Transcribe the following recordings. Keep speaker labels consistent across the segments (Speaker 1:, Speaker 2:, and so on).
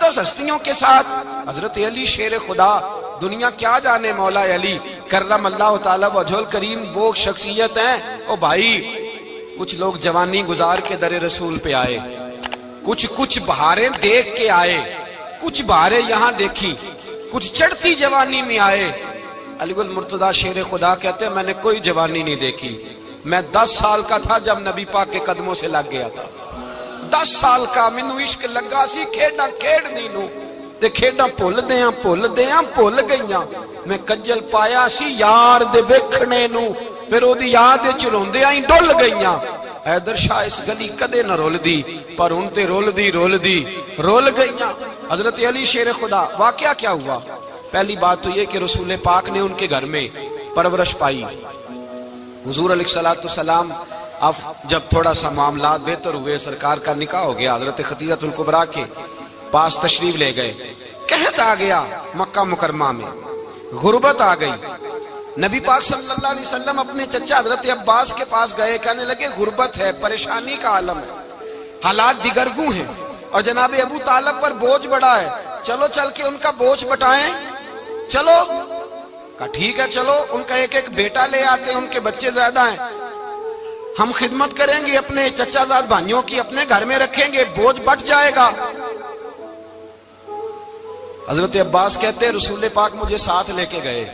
Speaker 1: مقدس ہستیوں کے ساتھ حضرت علی شیر خدا، دنیا کیا جانے مولا علی کرم اللہ تعالی وجہ الکریم وہ شخصیت ہیں۔ او بھائی کچھ لوگ جوانی گزار کے در رسول پہ آئے، کچھ بہاریں دیکھ کے آئے، کچھ بہاریں یہاں دیکھی، کچھ چڑھتی جوانی میں آئے۔ علی المرتضیٰ شیر خدا کہتے ہیں میں نے کوئی جوانی نہیں دیکھی، میں 10 سال کا تھا جب نبی پاک کے قدموں سے لگ گیا تھا، 10 سال کا مینوں عشق لگا سی، کھیڈاں کھیڈنی نو تے کھیڈاں بھول گئیاں، میں کجل پایا سی یار دے ویکھنے نو، پھر او دی یاد وچ روندیاں ہی ڈل گئیاں۔ حیدر شاہ اس گلی کدے نہ رول دی، پر ان تے رول گئیاں۔ حضرت علی شیر خدا، واقعہ کیا ہوا؟ پہلی بات تو یہ کہ رسول پاک نے ان کے گھر میں پرورش پائی۔ حضور علیہ السلام اب جب تھوڑا سا معاملات بہتر ہوئے، سرکار کا نکاح ہو گیا، حضرت خدیجہ الکبریٰ کے پاس تشریف لے گئے۔ قحط آ گیا مکہ مکرمہ میں، غربت آ گئی۔ نبی پاک صلی اللہ علیہ وسلم اپنے چچا حضرت عباس کے پاس گئے، کہنے لگے غربت ہے، پریشانی کا عالم ہے، حالات دیگرگوں ہیں، اور جناب ابو طالب پر بوجھ بڑا ہے، چلو چل کے ان کا بوجھ بٹائیں۔ چلو کہا ٹھیک ہے، چلو ان کا ایک بیٹا لے آتے ہیں، ان کے بچے زیادہ ہیں، ہم خدمت کریں گے اپنے چچا زاد بھائیوں کی، اپنے گھر میں رکھیں گے، بوجھ بٹ جائے گا۔ حضرت عباس کہتے ہیں رسول پاک مجھے ساتھ لے کے گئے،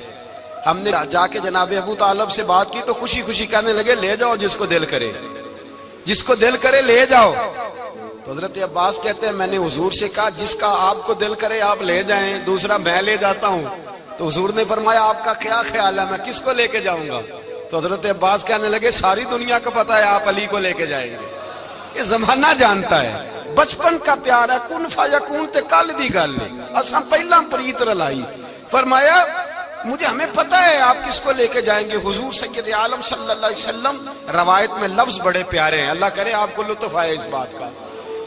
Speaker 1: ہم نے جا کے جناب ابو طالب سے بات کی تو خوشی خوشی کہنے لگے لے جاؤ جس کو دل کرے لے جاؤ۔ تو حضرت عباس کہتے ہیں میں نے حضور سے کہا جس کا آپ کو دل کرے آپ لے جائیں، دوسرا میں لے جاتا ہوں۔ تو حضور نے فرمایا آپ کا کیا خیال ہے، میں کس کو لے کے جاؤں گا؟ تو حضرت عباس کہنے لگے ساری دنیا کو پتا ہے آپ علی کو لے کے جائیں گے، یہ زمانہ جانتا ہے، بچپن کا پیار ہے، کن فیکون تے کل دی گل ہے، اساں پہلا پریت رلائی۔ فرمایا مجھے ہمیں پتہ ہے آپ کس کو لے کے جائیں گے، حضور سید عالم صلی اللہ علیہ وسلم۔ روایت میں لفظ بڑے پیارے ہیں، اللہ کرے آپ کو لطف آئے اس بات کا،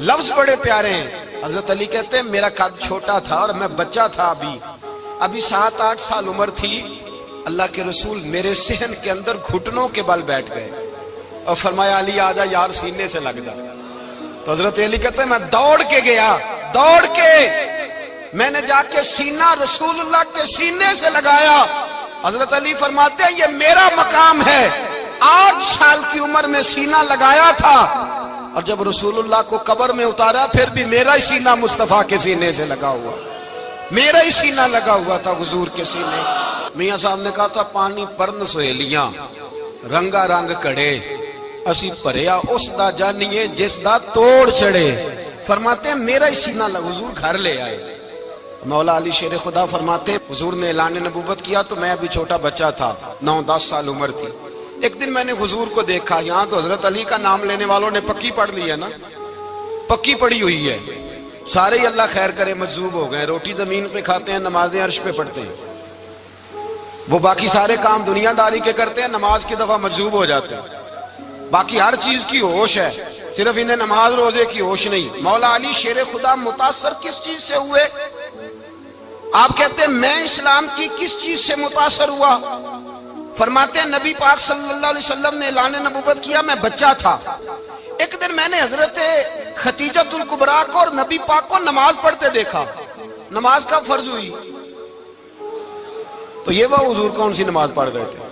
Speaker 1: لفظ بڑے پیارے ہیں۔ حضرت علی کہتے ہیں میرا قد چھوٹا تھا اور میں بچہ تھا، ابھی 7-8 سال عمر تھی، اللہ کے رسول میرے صحن کے اندر گھٹنوں کے بل بیٹھ گئے اور فرمایا علی آجا یار سینے سے لگ جا۔ تو حضرت علی کہتے ہیں میں دوڑ کے گیا، میں نے جا کے سینہ رسول اللہ کے سینے سے لگایا۔ حضرت علی فرماتے ہیں یہ میرا مقام ہے، 8 سال کی عمر میں سینہ لگایا تھا، اور جب رسول اللہ کو قبر میں اتارا پھر بھی میرا ہی سینہ مصطفیٰ کے سینے سے لگا ہوا، میرا ہی سینہ لگا ہوا تھا حضور کے سینے۔ میاں صاحب نے کہا تھا پانی پرن سہیلیاں رنگا رنگ کڑے، اسی پریا اس دا جانیے جس دا توڑ چڑے۔ فرماتے ہیں میرا ہی سینہ لگا، حضور گھر لے آئے۔ مولا علی شیر خدا فرماتے ہیں حضور نے اعلان نبوت کیا تو میں ابھی چھوٹا بچہ تھا، 9-10 سال عمر تھی۔ ایک دن میں نے حضور کو دیکھا، یہاں تو حضرت علی کا نام لینے والوں نے پکی پڑھ لی ہے نا، پکی پڑھی ہوئی ہے، سارے ہی اللہ خیر کرے مجذوب ہو گئے، روٹی زمین پہ کھاتے ہیں، نمازیں عرش پہ پڑھتے ہیں، وہ باقی سارے کام دنیا داری کے کرتے ہیں، نماز کی دفعہ مجذوب ہو جاتے ہیں، باقی ہر چیز کی ہوش ہے، صرف انہیں نماز روزے کی ہوش نہیں۔ مولا علی شیر خدا متاثر کس چیز سے ہوئے؟ آپ کہتے ہیں میں اسلام کی کس چیز سے متاثر ہوا؟ فرماتے ہیں نبی پاک صلی اللہ علیہ وسلم نے اعلان نبوت کیا، میں بچہ تھا، ایک دن میں نے حضرت خدیجہ الکبریٰ کو اور نبی پاک کو نماز پڑھتے دیکھا۔ نماز کا فرض ہوئی تو یہ وہ حضور کون سی نماز پڑھ رہے تھے؟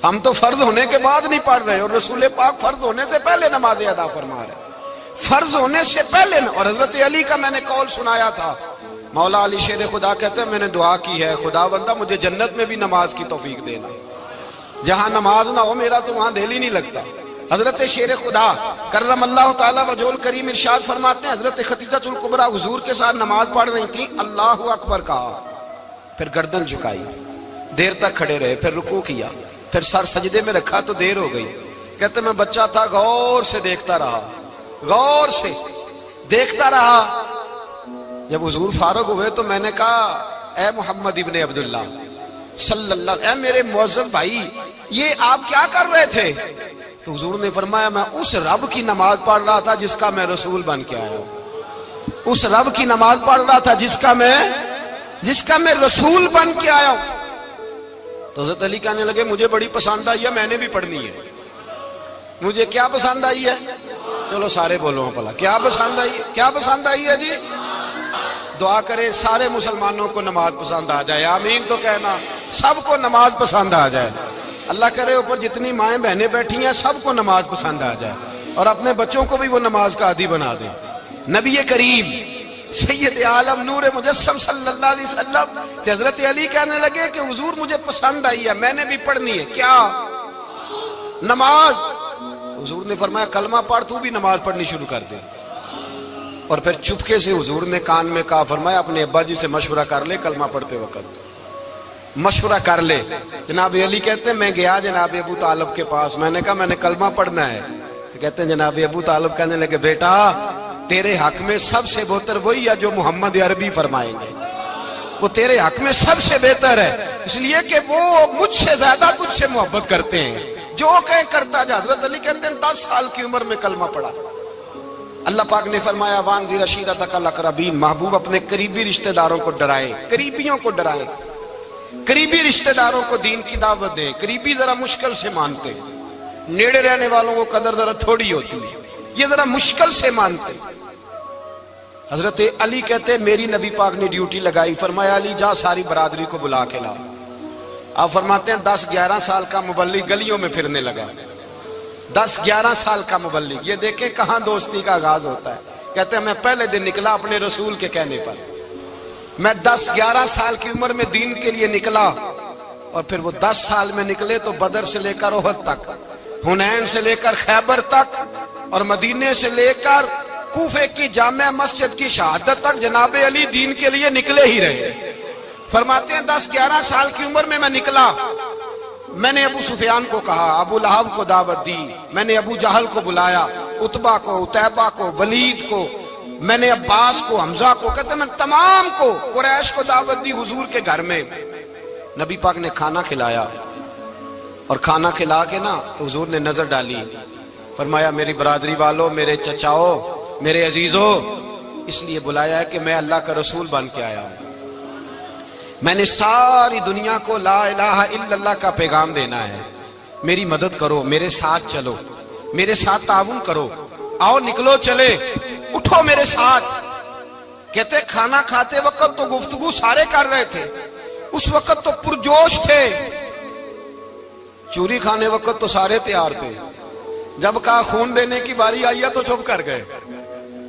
Speaker 1: ہم تو فرض ہونے کے بعد نہیں پڑھ رہے، اور رسول پاک فرض ہونے سے پہلے نماز ادا فرما رہے، فرض ہونے سے پہلے۔ اور حضرت علی کا میں نے قول سنایا تھا، مولا علی شیر خدا کہتے ہیں میں نے دعا کی ہے خدا بندہ مجھے جنت میں بھی نماز کی توفیق دینا، جہاں نماز نہ ہو میرا تو وہاں دل ہی نہیں لگتا۔ حضرت شیر خدا کرم اللہ تعالیٰ وجہ الکریم ارشاد فرماتے ہیں حضرت خدیجہ الکبریٰ حضور کے ساتھ نماز پڑھ رہی تھیں، اللہ اکبر کہا، پھر گردن جھکائی، دیر تک کھڑے رہے، پھر رکوع کیا، پھر سر سجدے میں رکھا تو دیر ہو گئی۔ کہتے میں بچہ تھا، غور سے دیکھتا رہا، غور سے دیکھتا رہا۔ جب حضور فارغ ہوئے تو میں نے کہا اے محمد ابن عبداللہ صلی اللہ، اے میرے معزز بھائی یہ آپ کیا کر رہے تھے؟ تو حضور نے فرمایا میں اس رب کی نماز پڑھ رہا تھا جس کا میں رسول بن کے آیا ہوں، اس رب کی نماز پڑھ رہا تھا جس کا میں رسول بن کے آیا ہوں۔ تو حضرت علی کہنے لگے مجھے بڑی پسند آئی ہے، میں نے بھی پڑھنی ہے۔ مجھے کیا پسند آئی ہے؟ چلو سارے بولو پلا، کیا پسند آئی ہے؟ کیا پسند آئی ہے جی؟ دعا کرے سارے مسلمانوں کو نماز پسند آ جائے، آمین تو کہنا، سب کو نماز پسند آ جائے۔ اللہ کرے اوپر جتنی مائیں بہنیں بیٹھی ہیں سب کو نماز پسند آ جائے، اور اپنے بچوں کو بھی وہ نماز کا عادی بنا دیں۔ نبی کریم سید عالم نور مجسم صلی اللہ علیہ وسلم سے حضرت علی کہنے لگے کہ حضور مجھے پسند آئی ہے، میں نے بھی پڑھنی ہے، کیا؟ نماز۔ حضور نے فرمایا کلمہ پڑھ، تو بھی نماز پڑھنی شروع کر دے۔ اور پھر چپکے سے حضور نے کان میں کہا، فرمایا اپنے ابا جی سے مشورہ کر لے کلمہ پڑھتے وقت، مشورہ کر لے۔ جناب علی کہتے ہیں میں گیا جناب ابو طالب کے پاس، میں نے کہا میں نے کلمہ پڑھنا ہے، تو کہتے ہیں جناب ابو طالب کہنے لگے بیٹا تیرے حق میں سب سے بہتر وہی ہے جو محمد عربی فرمائیں گے، وہ تیرے حق میں سب سے بہتر ہے، اس لیے کہ وہ مجھ سے زیادہ تجھ سے محبت کرتے ہیں، جو کہیں کرتا جا۔ حضرت علی کہتے ہیں 10 سال کی عمر میں کلمہ پڑھا۔ اللہ پاک نے فرمایا وانذر عشیرتک الاقربین، محبوب اپنے قریبی رشتہ داروں کو ڈرائیں، قریبیوں کو ڈرائیں، قریبی رشتہ داروں کو دین کی دعوت دیں۔ قریبی ذرا مشکل سے مانتے، نیڑے رہنے والوں کو قدر ذرا تھوڑی ہوتی ہے، یہ ذرا مشکل سے مانتے۔ حضرت علی کہتے میری نبی پاک نے ڈیوٹی لگائی، فرمایا علی جا ساری برادری کو بلا کے لا۔ آپ فرماتے ہیں 10-11 سال کا مبلغ گلیوں میں پھرنے لگا، 10-11 سال کا مبلغ، یہ دیکھیں کہاں دوستی کا آغاز ہوتا ہے۔ کہتے ہیں میں پہلے دن نکلا اپنے رسول کے کہنے پر، میں 10-11 سال کی عمر میں دین کے لیے نکلا، اور پھر وہ 10 سال میں نکلے تو بدر سے لے کر احد تک، حنین سے لے کر خیبر تک، اور مدینے سے لے کر کوفے کی جامع مسجد کی شہادت تک جناب علی دین کے لیے نکلے ہی رہے۔ فرماتے ہیں 10-11 سال کی عمر میں نکلا، میں نے ابو سفیان کو کہا، ابو لہب کو دعوت دی، میں نے ابو جہل کو بلایا، عتبہ کو، عتیبہ کو، ولید کو، میں نے عباس کو، حمزہ کو، کہتے میں تمام کو، قریش کو دعوت دی حضور کے گھر میں۔ نبی پاک نے کھانا کھلایا، اور کھانا کھلا کے نا تو حضور نے نظر ڈالی، فرمایا میری برادری والوں، میرے چچاؤ، میرے عزیزو، اس لیے بلایا ہے کہ میں اللہ کا رسول بن کے آیا ہوں، میں نے ساری دنیا کو لا الہ الا اللہ کا پیغام دینا ہے، میری مدد کرو، میرے ساتھ چلو، میرے ساتھ تعاون کرو، آؤ نکلو چلے، اٹھو میرے ساتھ۔ کہتے کھانا کھاتے وقت تو گفتگو سارے کر رہے تھے، اس وقت تو پرجوش تھے، چوری کھانے وقت تو سارے تیار تھے، جب کہا خون دینے کی باری آئی ہے تو چپ کر گئے،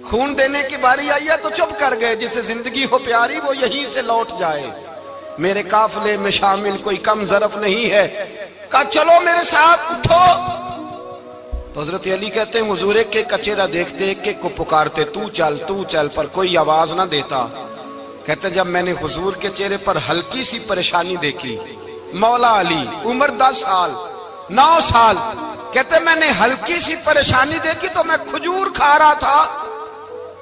Speaker 1: خون دینے کی باری آئی ہے تو چپ کر گئے، جسے زندگی ہو پیاری وہ یہیں سے لوٹ جائے، میرے قافلے میں شامل کوئی کم ظرف نہیں ہے، کہا چلو میرے ساتھ اٹھو۔ تو حضرت علی کہتے ہیں حضور ایک ایک کا چہرہ دیکھتے، ایک ایک کو پکارتے، تو چل، پر کوئی آواز نہ دیتا۔ کہتے جب میں نے حضور کے چہرے پر ہلکی سی پریشانی دیکھی، مولا علی عمر 10 سال 9 سال، کہتے میں نے ہلکی سی پریشانی دیکھی تو میں کھجور کھا رہا تھا،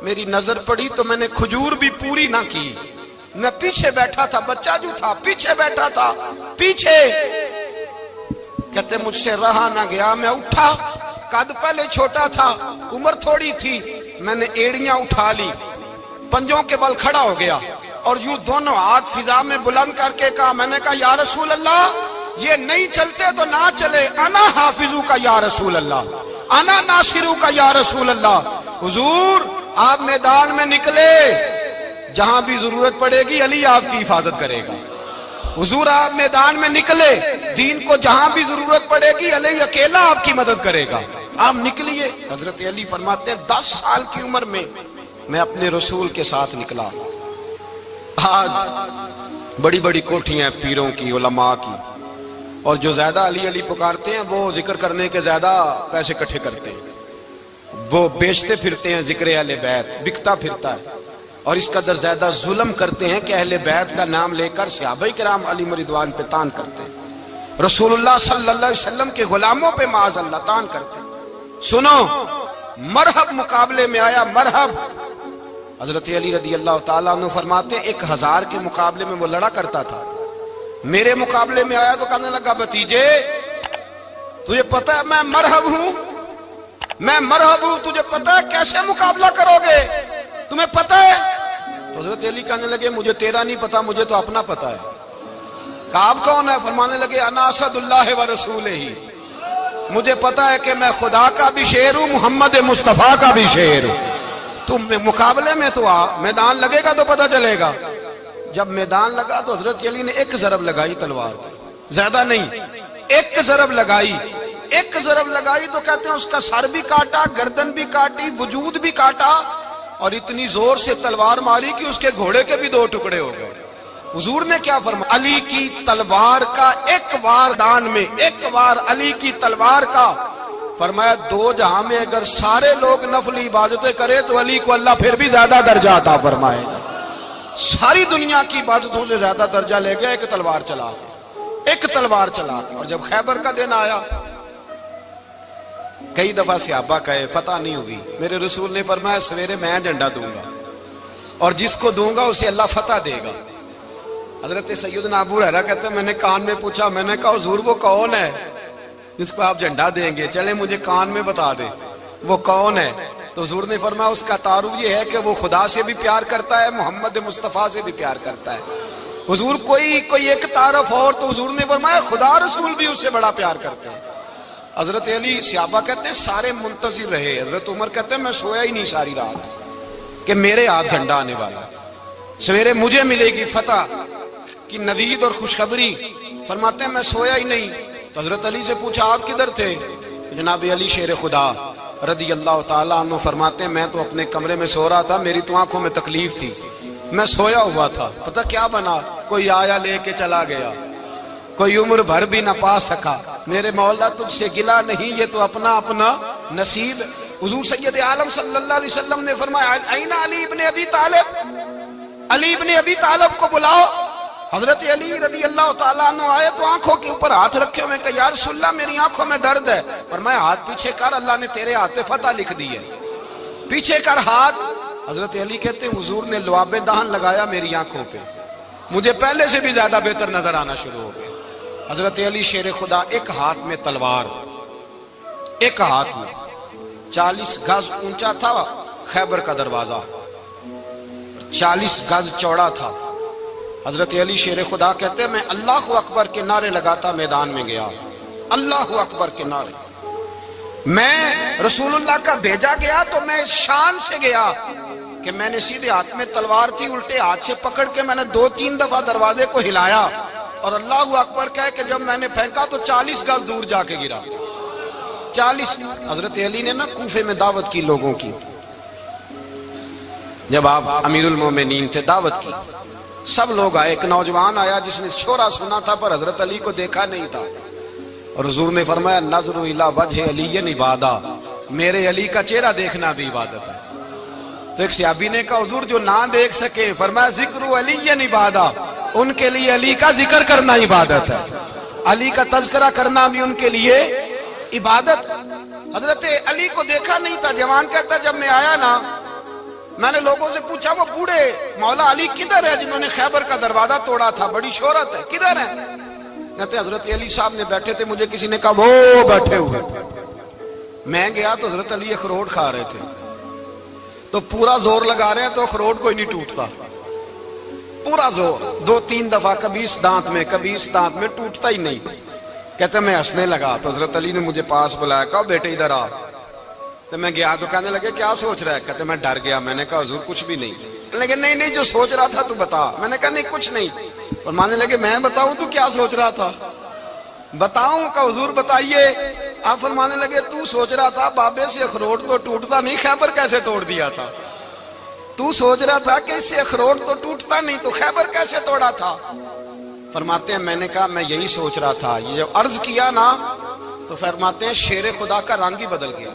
Speaker 1: میری نظر پڑی تو میں نے کھجور بھی پوری نہ کی، میں پیچھے بیٹھا تھا، بچہ جو تھا پیچھے بیٹھا تھا، پیچھے۔ کہتے مجھ سے رہا نہ گیا، میں اٹھا، قد پہلے چھوٹا تھا، عمر تھوڑی تھی، میں نے ایڑیاں اٹھا لی، پنجوں کے بل کھڑا ہو گیا، اور یوں دونوں ہاتھ فضا میں بلند کر کے کہا، میں نے کہا یا رسول اللہ یہ نہیں چلتے تو نہ چلے، انا حافظو کا یا رسول اللہ، انا ناصرو کا یا رسول اللہ۔ حضور آپ میدان میں نکلے، جہاں بھی ضرورت پڑے گی علی آپ کی حفاظت کرے گا، حضور آپ میدان میں نکلے، دین کو جہاں بھی ضرورت پڑے گی علی اکیلا آپ کی مدد کرے گا، آپ نکلیے۔ حضرت علی فرماتے ہیں 10 سال کی عمر میں میں اپنے رسول کے ساتھ نکلا۔ آج بڑی بڑی کوٹھیاں ہیں پیروں کی، علماء کی، اور جو زیادہ علی علی پکارتے ہیں وہ ذکر کرنے کے زیادہ پیسے اکٹھے کرتے ہیں، وہ بیچتے پھرتے ہیں ذکر اہل بیت، بکتا پھرتا ہے، اور اس قدر زیادہ ظلم کرتے ہیں کہ اہل بیت کا نام لے کر صحابہ کرام علی رضوان پہ تان کرتے ہیں، رسول اللہ صلی اللہ علیہ وسلم کے غلاموں پہ معاذ اللہ تان کرتے ہیں۔ سنو، مرحب مقابلے میں آیا، مرحب۔ حضرت علی رضی اللہ تعالیٰ عنہ فرماتے 1000 کے مقابلے میں وہ لڑا کرتا تھا، میرے مقابلے میں آیا تو کہنے لگا بھتیجے تجھے پتہ ہے میں مرحب ہوں، میں مرحب ہوں، تجھے پتہ ہے کیسے مقابلہ کرو گے، تمہیں پتہ ہے؟ تو حضرت علی کہنے لگے مجھے تیرا نہیں پتا، مجھے تو اپنا پتا ہے۔ کہا آپ کون ہے؟ فرمانے لگے انا اسد اللہ و رسولہ، مجھے پتا ہے کہ میں خدا کا بھی شیر ہوں، محمد مصطفیٰ کا بھی شیر ہوں۔ تم مقابلے میں تو آ، میدان لگے گا تو پتہ چلے گا۔ جب میدان لگا تو حضرت علی نے ایک ضرب لگائی تلوار کی، زیادہ نہیں، ایک ضرب لگائی۔ ایک ضرب لگائی تو کہتے ہیں اس کا سر بھی کاٹا، گردن بھی کاٹی، وجود بھی کاٹا، اور اتنی زور سے تلوار ماری کہ اس کے گھوڑے کے بھی 2 ٹکڑے ہو گئے۔ حضور نے کیا فرمایا؟ علی کی تلوار کا ایک وار دان میں، ایک وار علی کی تلوار کا، فرمایا 2 جہاں میں اگر سارے لوگ نفل عبادتیں کرے تو علی کو اللہ پھر بھی زیادہ درجہ عطا فرمائے گا۔ ساری دنیا کی عبادتوں سے زیادہ درجہ لے گیا ایک تلوار چلا کے، ایک تلوار چلا کے۔ اور جب خیبر کا دن آیا، کئی دفعہ صحابہ کہے فتح نہیں ہوئی، میرے رسول نے فرمایا سویرے میں جھنڈا دوں گا اور جس کو دوں گا اسے اللہ فتح دے گا۔ حضرت سیدنا ابو ہریرہ کہتے ہیں میں نے کان میں پوچھا، میں نے کہا حضور وہ کون ہے جس کو آپ جھنڈا دیں گے؟ چلے مجھے کان میں بتا دے وہ کون ہے۔ تو حضور نے فرمایا اس کا تعارف یہ ہے کہ وہ خدا سے بھی پیار کرتا ہے، محمد مصطفیٰ سے بھی پیار کرتا ہے۔ حضور کوئی ایک تعارف اور، تو حضور نے فرمایا خدا رسول بھی اس سے بڑا پیار کرتے ہیں۔ حضرت علی، صحابہ کہتے ہیں سارے منتظر رہے۔ حضرت عمر کہتے ہیں میں سویا ہی نہیں ساری رات کہ میرے ہاتھ جھنڈا آنے والا، سویرے مجھے ملے گی فتح کی نوید اور خوشخبری۔ فرماتے ہیں میں سویا ہی نہیں۔ تو حضرت علی سے پوچھا آپ کدھر تھے؟ جناب علی شیر خدا رضی اللہ تعالیٰ عنہ فرماتے ہیں میں تو اپنے کمرے میں سو رہا تھا، میری تو آنکھوں میں تکلیف تھی، میں سویا ہوا تھا، پتہ کیا بنا، کوئی آیا لے کے چلا گیا، کوئی عمر بھر بھی نہ پا سکا۔ میرے مولا تجھ سے گلا نہیں، یہ تو اپنا اپنا نصیب۔ حضور سید عالم صلی اللہ علیہ وسلم نے فرمایا این علی ابن ابی طالب، علی ابن ابی طالب کو بلاؤ۔ حضرت علی رضی اللہ تعالیٰ عنہ آئے تو آنکھوں کے اوپر ہاتھ رکھے ہوئے کہ یا رسول اللہ میری آنکھوں میں درد ہے۔ فرمایا ہاتھ پیچھے کر، اللہ نے تیرے ہاتھ پہ فتح لکھ دی ہے، پیچھے کر ہاتھ۔ حضرت علی کہتے ہیں حضور نے لعاب دہن لگایا میری آنکھوں پہ، مجھے پہلے سے بھی زیادہ بہتر نظر آنا شروع ہو گیا۔ حضرت علی شیر خدا، ایک ہاتھ میں تلوار، ایک ہاتھ میں 40 گز اونچا تھا خیبر کا دروازہ، 40 گز چوڑا تھا۔ حضرت علی شیر خدا کہتے ہیں میں اللہ اکبر کے نعرے لگاتا میدان میں گیا، اللہ اکبر کے نعرے۔ میں رسول اللہ کا بھیجا گیا تو میں شان سے گیا کہ میں نے سیدھے ہاتھ میں تلوار تھی، الٹے ہاتھ سے پکڑ کے میں نے 2-3 دفعہ دروازے کو ہلایا اور اللہ اکبر کہہ کہ جب میں نے پھینکا تو 40 گز دور جا کے گرا، 40۔ حضرت علی نے نا کوفے میں دعوت کی لوگوں کی، جب آپ امیر المومنین تھے، دعوت کی، سب لوگ آئے۔ ایک نوجوان آیا جس نے شورا سنا تھا پر حضرت علی کو دیکھا نہیں تھا، اور حضور نے فرمایا نظر الی وجہ علی عبادہ، میرے علی کا چہرہ دیکھنا بھی عبادت ہے۔ تو ایک صحابی نے کہا حضور جو نہ دیکھ سکے، فرمایا ذکر علی عبادہ، ان کے لیے علی کا ذکر کرنا عبادت ہے، علی کا تذکرہ کرنا بھی ان کے لیے عبادت۔ حضرت علی کو دیکھا نہیں تھا۔ جوان کہتا جب میں آیا نا، میں نے لوگوں سے پوچھا وہ بوڑھے مولا علی کدھر ہے جنہوں نے خیبر کا دروازہ توڑا تھا، بڑی شہرت ہے، کدھر ہے؟ کہتے ہیں حضرت علی صاحب نے بیٹھے تھے، مجھے کسی نے کہا وہ بیٹھے ہوئے۔ میں گیا تو حضرت علی اخروٹ کھا رہے تھے، تو پورا زور لگا رہے ہیں تو اخروٹ کوئی نہیں ٹوٹتا، پورا زور 2-3 دفعہ، کبھی اس دانت میں کبھی اس دانت میں، ٹوٹتا ہی نہیں۔ کہتے میں ہنسنے لگا تو حضرت علی نے مجھے پاس بلایا، کہا بیٹے ادھر آ۔ تو میں گیا تو کہنے لگے کیا سوچ رہا ہے؟ کہتے میں ڈر گیا۔ میں نے کہا حضور کچھ بھی نہیں۔ لیکن نہیں جو سوچ رہا تھا تو بتا۔ میں نے کہا نہیں کچھ نہیں۔ فرمانے لگے میں بتاؤں تو کیا سوچ رہا تھا؟ بتاؤں؟ کہ حضور بتائیے۔ آپ فرمانے لگے تو سوچ رہا تھا بابے سے اخروٹ تو ٹوٹتا نہیں، خیبر کیسے توڑ دیا تھا؟ تو سوچ رہا تھا کہ اس سے اخروٹ تو ٹوٹتا نہیں تو خیبر کیسے توڑا تھا؟ فرماتے ہیں میں نے کہا میں یہی سوچ رہا تھا۔ یہ جب عرض کیا نا تو فرماتے ہیں شیر خدا کا رنگ ہی بدل گیا،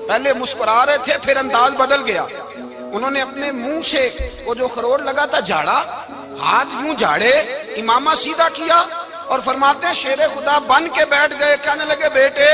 Speaker 1: پہلے مسکرا رہے تھے پھر انداز بدل گیا۔ انہوں نے اپنے منہ سے وہ جو خروٹ لگا تھا جھاڑا، ہاتھ یوں جھاڑے، امامہ سیدھا کیا اور فرماتے ہیں شیر خدا بن کے بیٹھ گئے، کہنے لگے بیٹے